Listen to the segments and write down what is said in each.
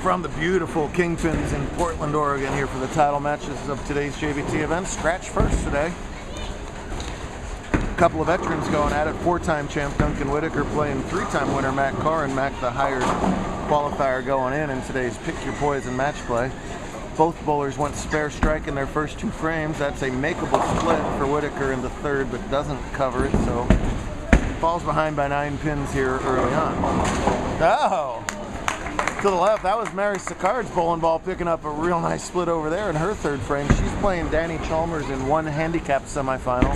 From the beautiful Kingpins in Portland, Oregon, here for the title matches of today's JBT event. Scratch first today. A couple of veterans going at it. Four-time champ Duncan Whitaker playing three-time winner Mac Carr, and Mac the higher qualifier going in today's Pick Your Poison match play. Both bowlers went spare strike in their first two frames. That's a makeable split for Whitaker in the third, but doesn't cover it, so falls behind by 9 pins here early on. Oh! To the left, that was Mary Sicard's bowling ball picking up a real nice split over there in her third frame. She's playing Danny Chalmers in one handicap semifinal,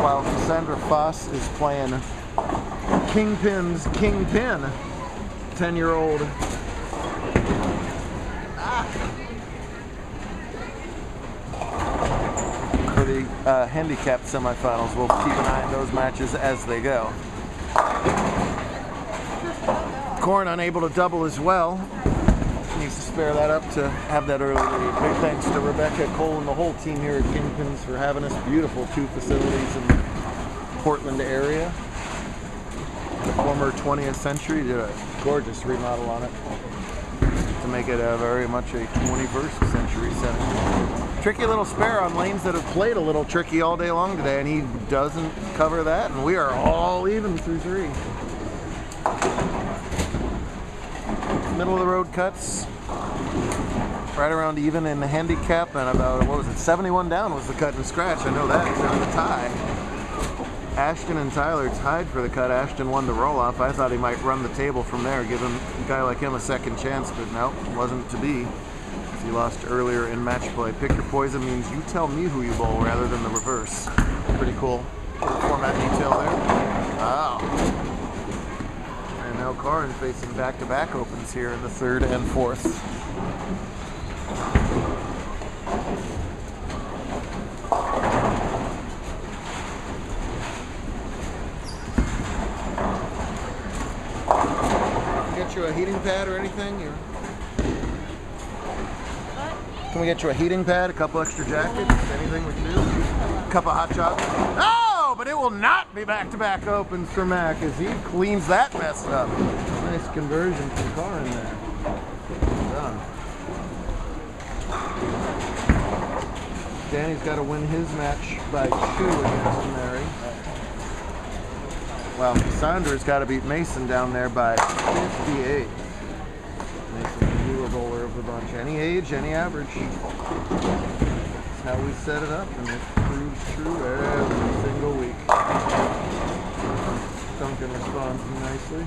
while Cassandra Foss is playing Kingpins Kingpin, 10-year-old. For the handicap semifinals, we'll keep an eye on those matches as they go. Corn unable to double as well. Needs to spare that up to have that early lead. Big thanks to Rebecca, Cole, and the whole team here at Kingpins for having us. Beautiful two facilities in the Portland area. The former 20th century did a gorgeous remodel on it to make it very much a 21st century setting. Tricky little spare on lanes that have played a little tricky all day long today, and he doesn't cover that, and we are all even through three. Middle of the road cuts, right around even in the handicap, and about, what was it, 71 down was the cut and scratch. I know that, they're in the tie. Ashton and Tyler tied for the cut. Ashton won the roll-off. I thought he might run the table from there, give a guy like him a second chance, but no, wasn't to be. He lost earlier in match play. Pick your poison means you tell me who you bowl rather than the reverse. Pretty cool format detail there. Wow. Now Karin facing back-to-back opens here in the third and fourth. Get you a heating pad or anything? Can we get you a heating pad, a couple extra jackets, anything we can do? A cup of hot chocolate? Oh! But it will not be back-to-back opens for Mac as he cleans that mess up. Nice conversion from Karin there. Well done. Danny's got to win his match by 2 against Mary. Well, Cassandra's got to beat Mason down there by 58. Mason's the newer bowler of the bunch. Any age, any average. That's how we set it up, and it proves true every single week. Duncan responds nicely.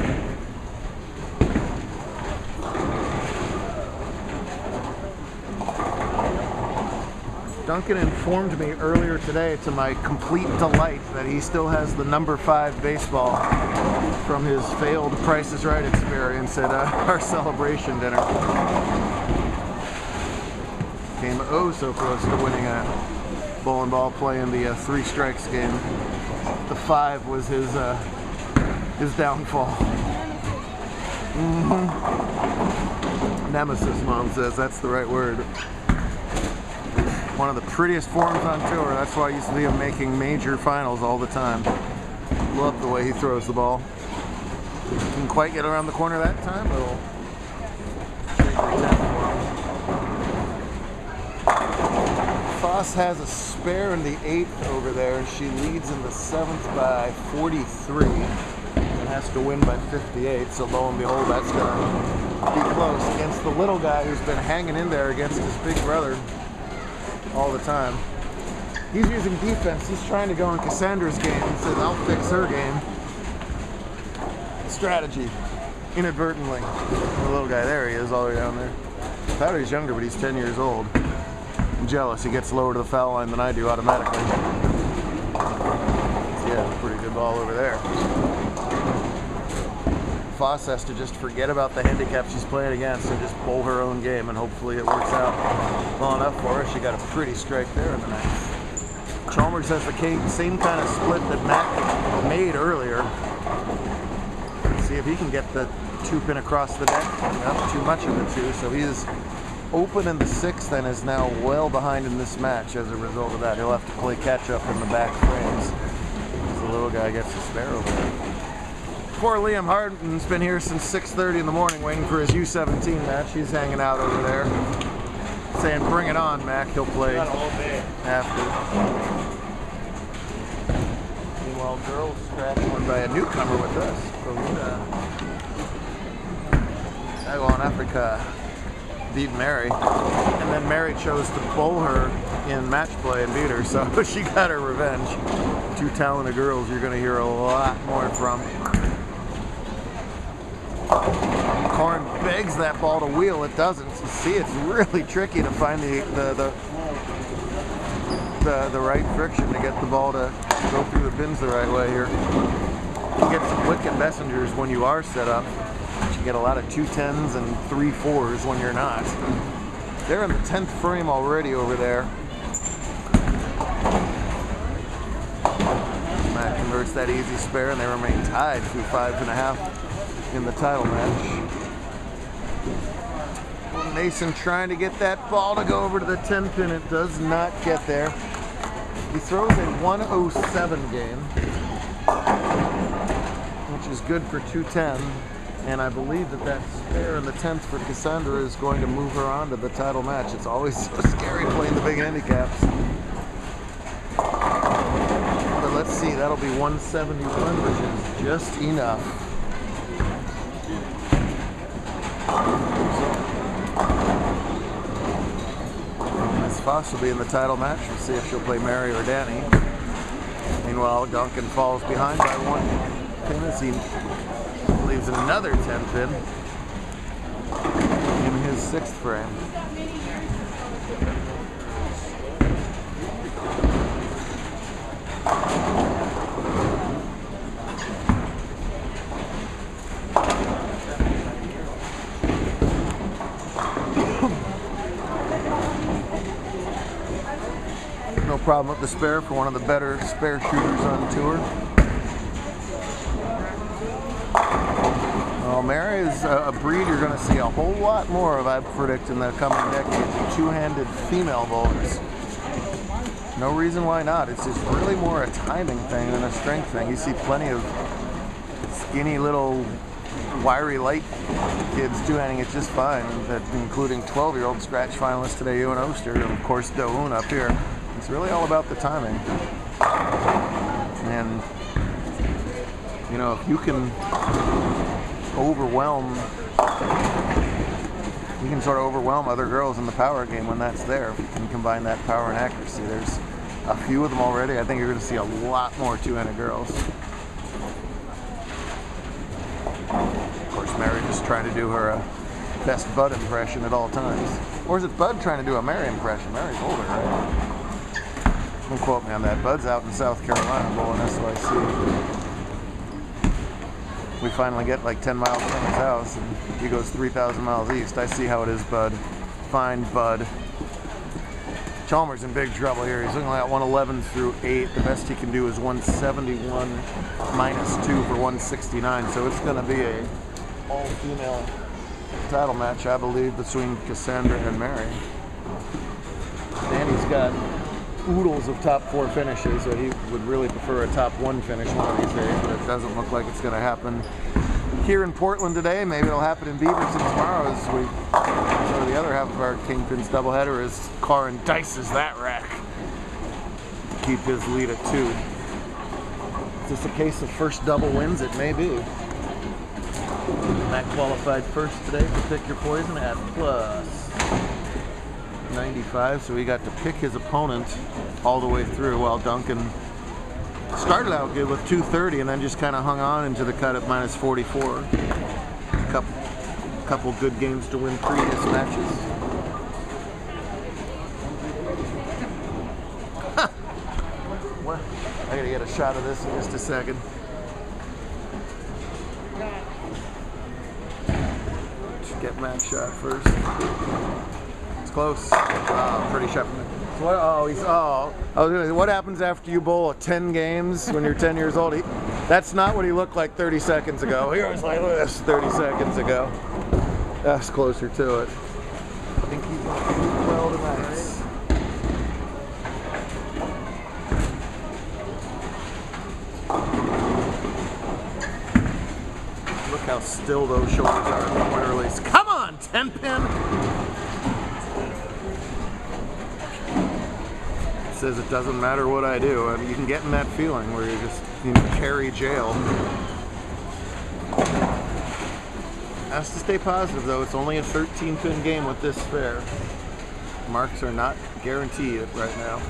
Duncan informed me earlier today, to my complete delight, that he still has the number 5 baseball from his failed Price is Right experience at our celebration dinner. Came oh so close to winning a bowling ball play in the 3 strikes game. The 5 was his downfall. Nemesis, Mom says. That's the right word. One of the prettiest forms on tour. That's why I used to see him making major finals all the time. Love the way he throws the ball. Didn't quite get around the corner that time, but it'll shake the tempo. Foss has a spare in the 8th over there, and she leads in the 7th by 43 and has to win by 58, so lo and behold, that's going to be close against the little guy who's been hanging in there against his big brother all the time. He's using defense. He's trying to go in Cassandra's game. He says, I'll fix her game. Strategy, inadvertently. The little guy, there he is, all the way down there. I thought he was younger, but he's 10 years old. I'm jealous. He gets lower to the foul line than I do automatically. Yeah, pretty good ball over there. Foss has to just forget about the handicap she's playing against and just bowl her own game, and hopefully it works out well enough for her. She got a pretty strike there in the 9th. Chalmers has the same kind of split that Mac made earlier. Let's see if he can get the 2-pin across the deck. Not too much of the 2, so he is open in the 6th and is now well behind in this match as a result of that. He'll have to play catch up in the back frames. The little guy gets a spare over there. Poor Liam Harden's been here since 6:30 in the morning waiting for his U17 match. He's hanging out over there, saying, "Bring it on, Mac." He'll play after. Meanwhile, girls scratch won by a newcomer with us, Taiwan, Africa. Beat Mary, and then Mary chose to bowl her in match play and beat her, so she got her revenge. Two talented girls you're going to hear a lot more from. Corin begs that ball to wheel. It doesn't. You see, it's really tricky to find the right friction to get the ball to go through the pins the right way here. You get some wicked messengers when you are set up. You get a lot of 210s and 3-4s when you're not. They're in the 10th frame already over there. Matt converts that easy spare, and they remain tied through 5.5 in the title match. Mason trying to get that ball to go over to the 10 pin. It does not get there. He throws a 107 game, which is good for 210. And I believe that spare in the 10th for Cassandra is going to move her on to the title match. It's always so scary playing the big handicaps. But let's see, that'll be 171, which is just enough. Miss Foss will be in the title match. We'll see if she'll play Mary or Danny. Meanwhile, Duncan falls behind by 1 pin as he leaves another 10 pin in his 6th frame. No problem with the spare for one of the better spare shooters on tour. Well, Mary is a breed you're going to see a whole lot more of, I predict, in the coming decade. Two-handed female bowlers. No reason why not. It's just really more a timing thing than a strength thing. You see plenty of skinny little wiry light kids two-handing it just fine, including 12-year-old scratch finalist today, Ewan Oster, and of course Dawoon up here. It's really all about the timing. And, you know, if you can sort of overwhelm other girls in the power game when that's there. If you can combine that power and accuracy, there's a few of them already. I think you're going to see a lot more two-handed girls. Of course, Mary just trying to do her best Bud impression at all times. Or is it Bud trying to do a Mary impression? Mary's older, right? Don't quote me on that. Bud's out in South Carolina bowling SYC. We finally get like 10 miles from his house, and he goes 3,000 miles east. I see how it is, Bud. Fine, Bud. Chalmers in big trouble here. He's looking at 111 through 8. The best he can do is 171 minus 2 for 169. So it's going to be a all-female title match, I believe, between Cassandra and Mary. Danny's got oodles of top 4 finishes, so he would really prefer a top 1 finish one of these days, but it doesn't look like it's going to happen here in Portland today. Maybe it'll happen in Beaverton tomorrow as we go to the other half of our Kingpins doubleheader as Corin dices that rack to keep his lead at 2. Is this a case of first double wins? It may be. Matt qualified first today to pick your poison at plus 95, so he got to pick his opponent all the way through, while Duncan started out good with 230 and then just kind of hung on into the cut at minus 44. A couple good games to win previous matches. What? I gotta get a shot of this in just a second. Just get Matt's shot first. Close. Pretty sharp. What happens after you bowl 10 games when you're 10 years old? That's not what he looked like 30 seconds ago. He was like this 30 seconds ago. That's closer to it. I think he's going to do well tonight. how still those shoulders are at the point of release. Come on, 10-pin! It says it doesn't matter what I do. I mean, you can get in that feeling where you're just in carry jail. Has to stay positive though. It's only a 13-pin game with this spare. Marks are not guaranteed right now.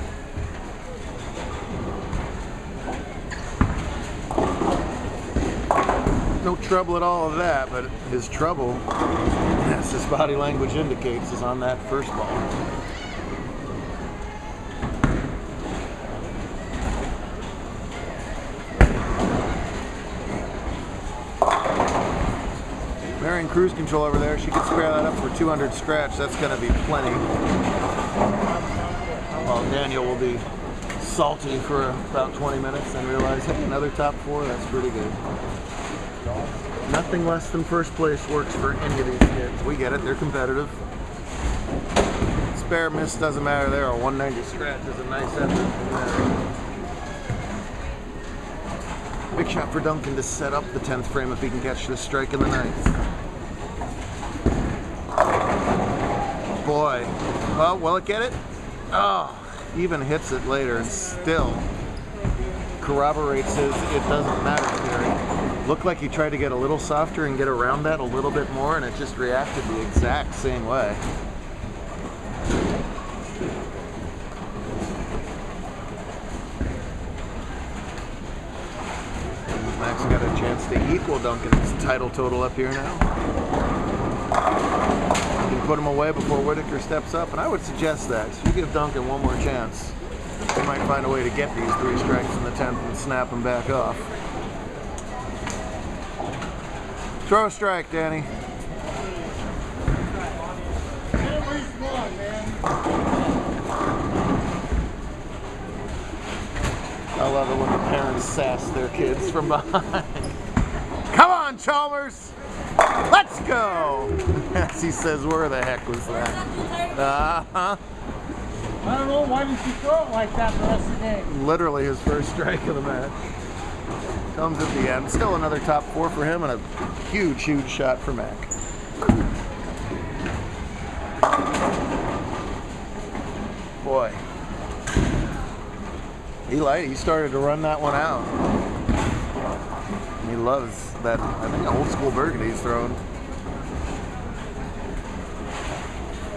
No trouble at all of that, but his trouble, as his body language indicates, is on that first ball. Marion cruise control over there. She could spare that up for 200 scratch. That's going to be plenty. Well, Daniel will be salty for about 20 minutes and realize, hey, another top 4, that's pretty good. Nothing less than first place works for any of these kids. We get it, they're competitive. Spare miss doesn't matter there. A 190 scratch is a nice effort. Big shot for Duncan to set up the 10th frame if he can catch this strike in the 9th. Boy. Well, will it get it? Oh, even hits it later and still corroborates his it doesn't matter theory. Looked like he tried to get a little softer and get around that a little bit more, and it just reacted the exact same way. Max got a chance to equal Duncan's title total up here now. You can put him away before Whitaker steps up, and I would suggest that. So you give Duncan one more chance. He might find a way to get these 3 strikes in the 10th and snap him back off. Throw a strike, Danny. I love it when the parents sass their kids from behind. Come on, Chalmers! Let's go! As he says, where the heck was that? Uh-huh. I don't know, why didn't you throw it like that the rest of the day? Literally his first strike of the match. Comes at the end. Still another top 4 for him and a huge, huge shot for Mac. Boy. He started to run that one out. He loves that, I think, old school burgundy he's throwing.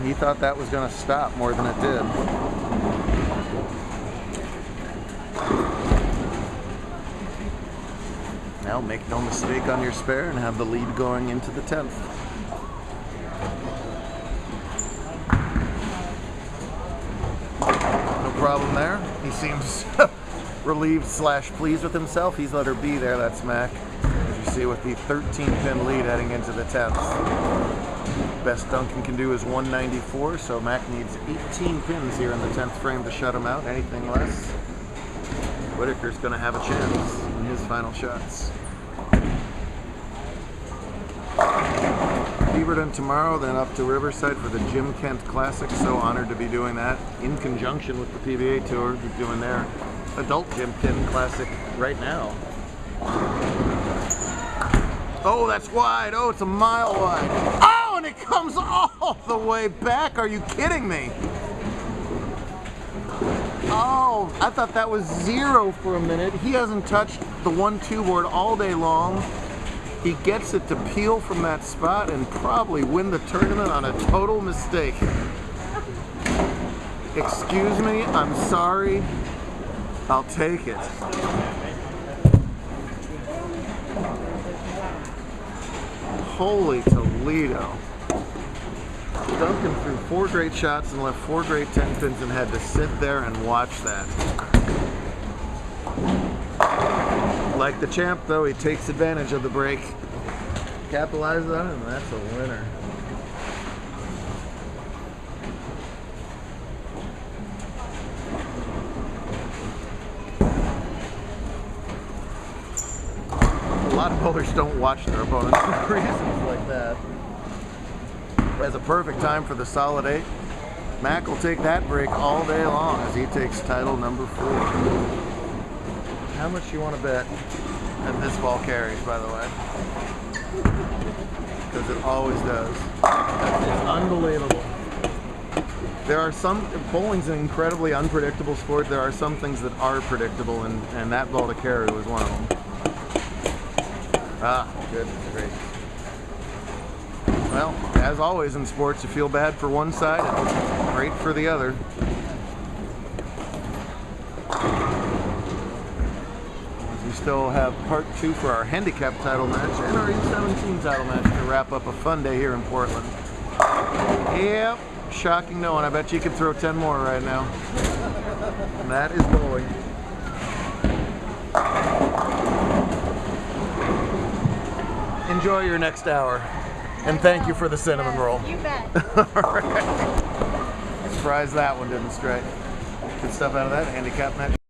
He thought that was going to stop more than it did. Now make no mistake on your spare and have the lead going into the 10th. No problem there. He seems relieved / pleased with himself. He's let her be there, that's Mac. As you see with the 13-pin lead heading into the 10th. Best Duncan can do is 194, so Mac needs 18 pins here in the 10th frame to shut him out. Anything less, Whitaker's going to have a chance in his final shots. Beaverton tomorrow, then up to Riverside for the Jim Kent Classic. So honored to be doing that in conjunction with the PBA Tour. We're doing their adult Jim Kent Classic right now. Oh, that's wide. Oh, it's a mile wide. Oh, and it comes all the way back. Are you kidding me? Oh, I thought that was 0 for a minute. He hasn't touched the 1-2 board all day long. He gets it to peel from that spot and probably win the tournament on a total mistake. Excuse me, I'm sorry. I'll take it. Holy Toledo. Duncan threw 4 great shots and left 4 great 10 pins and had to sit there and watch that. Like the champ, though, he takes advantage of the break, capitalizes on it, and that's a winner. A lot of bowlers don't watch their opponents for reasons like that. That's a perfect time for the solid 8. Mac will take that break all day long as he takes title number 4. How much you want to bet that this ball carries, by the way? as it always does. It's unbelievable. There are some, bowling's an incredibly unpredictable sport. There are some things that are predictable, and that ball to carry was one of them. Ah, good, great. Well, as always in sports, you feel bad for one side and great for the other. We still have part 2 for our handicap title match and our U17 title match to wrap up a fun day here in Portland. Yep, shocking no one. I bet you could throw 10 more right now. And that is bowling. Enjoy your next hour. And thank you for the cinnamon roll. You bet. Alright. Surprised that one didn't strike. Good stuff out of that handicap match.